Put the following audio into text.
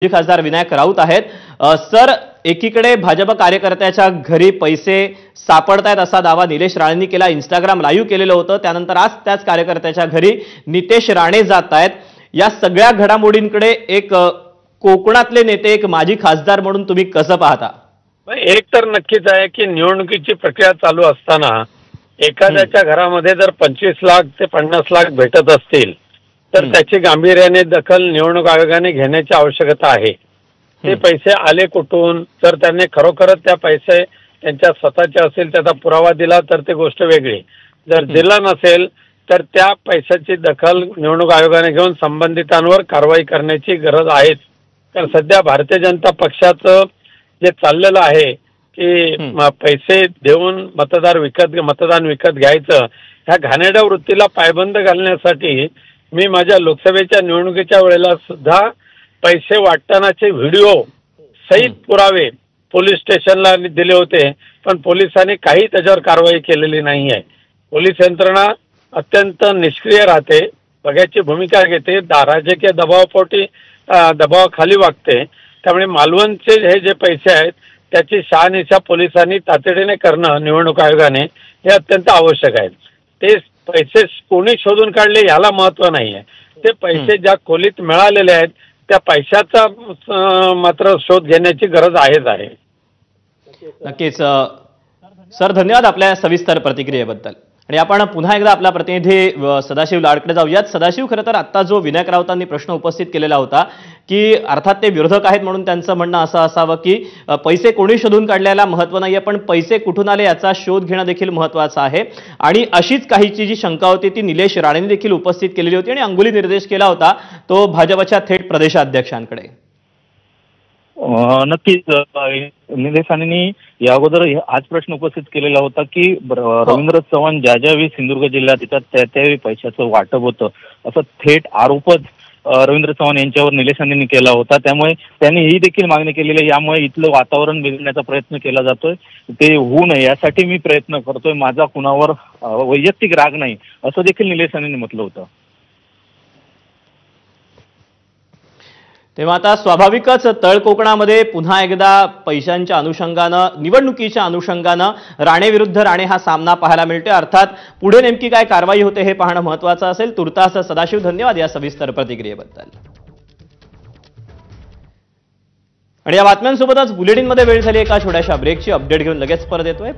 खासदार विनायक राऊत आहेत। सर, एकीकडे भाजप कार्यकर्त्याच्या घरी पैसे सापडतायत असा दावा निलेश राणेंनी केला, इंस्टाग्राम लाईव्ह केलेलं होतं। त्यानंतर आज त्याच कार्यकर्त्याच्या घरी नितेश राणे जात आहेत। या सगळ्या घडामोडींकडे एक कोकणातले नेते, एक माजी खासदार म्हणून तुम्ही कसं पाहता? एक तर नक्कीच आहे की निवडणुकीची प्रक्रिया चालू असताना एखाद्याच्या घरामध्ये जर 25 लाख ते 50 लाख भेटत असतील तर त्याची गांभीर्याने दखल निवडणूक आयोगाने घेण्याची आवश्यकता आहे। ते पैसे आले कुठून, जर त्यांनी खरोखरच त्या पैसे त्यांच्या स्वतःचे असेल त्याचा पुरावा दिला तर ते गोष्ट वेगळी, जर दिला नसेल तर त्या पैशाची दखल निवडणूक आयोगाने घेऊन संबंधितांवर कारवाई करण्याची गरज आहे। तर सध्या भारतीय जनता पक्षाचं जे चाललेलं आहे की पैसे देऊन मतदान विकत घ्यायचं, ह्या घाणेरड्या वृत्तीला पायबंद घालण्यासाठी मी माझ्या लोकसभेच्या निवडणुकीच्या वेळेला सुद्धा पैसे वाटतानाचे व्हिडिओ सहित पुरावे पोलीस स्टेशनला दिले होते, पण पोलिसांनी काही त्याच्यावर कारवाई केलेली नाही आहे। पोलीस यंत्रणा अत्यंत निष्क्रिय राहते, बघ्याची भूमिका घेते, राजकीय दबावाखाली वागते। त्यामुळे मालवणचे हे जे पैसे आहेत त्याची शहानिशा पोलिसांनी तातडीने करणं निवडणूक आयोगाने हे अत्यंत आवश्यक आहे। ते पैसे कोणी शोधून काढले याला महत्त्व नाही आहे, ते पैसे ज्या खोलीत मिळालेले आहेत त्या पैशाचा मात्र शोध घेण्याची गरज आहे। नक्कीच सर, धन्यवाद आपल्या सविस्तर प्रतिक्रियेबद्दल। आणि आपण पुन्हा एकदा आपला प्रतिनिधी सदाशिव लाडकडे जाऊयात। सदाशिव, खरं तर आता जो विनायक राऊतांनी प्रश्न उपस्थित केलेला होता की अर्थात ते विरोधक आहेत म्हणून त्यांचं म्हणणं असं असावं की पैसे कोणी शोधून काढल्याला महत्त्व नाहीये, पण पैसे कुठून आले याचा शोध घेणं देखील महत्त्वाचं आहे। आणि अशीच काहीची जी शंका होती ती निलेश राणेंनी देखील उपस्थित केलेली होती आणि अंगुली निर्देश केला होता तो भाजपच्या थेट प्रदेशाध्यक्षांकडे। नक्कीच निलेश राणेंनी या अगोदर हाच प्रश्न उपस्थित केलेला होता की रवींद्र चव्हाण ज्यावेळी सिंधुदुर्ग जिल्ह्यात येतात त्यावेळी पैशाचं वाटप होतं, असं थेट आरोपच रवींद्र चव्हाण यांच्यावर निलेश राणेंनी केला होता। त्यामुळे त्यांनी ही देखील मागणी केलेली आहे, यामुळे इथलं वातावरण बिघडण्याचा प्रयत्न केला जातोय, ते होऊ नये यासाठी मी प्रयत्न करतोय, माझा कुणावर वैयक्तिक राग नाही असं देखील निलेश राणेंनी म्हटलं होतं। तेव्हा आता स्वाभाविकच तळ कोकणामध्ये पुन्हा एकदा पैशांच्या अनुषंगानं, निवडणुकीच्या अनुषंगानं राणे विरुद्ध राणे हा सामना पाहायला मिळतोय। अर्थात पुढे नेमकी काय कारवाई होते हे पाहणं महत्त्वाचं असेल। तुर्तास सदाशिव, धन्यवाद या सविस्तर प्रतिक्रियेबद्दल। आणि या बातम्यांसोबतच बुलेटिनमध्ये वेळ झाली एका छोट्याशा ब्रेकची। अपडेट घेऊन लगेच परत येतोय।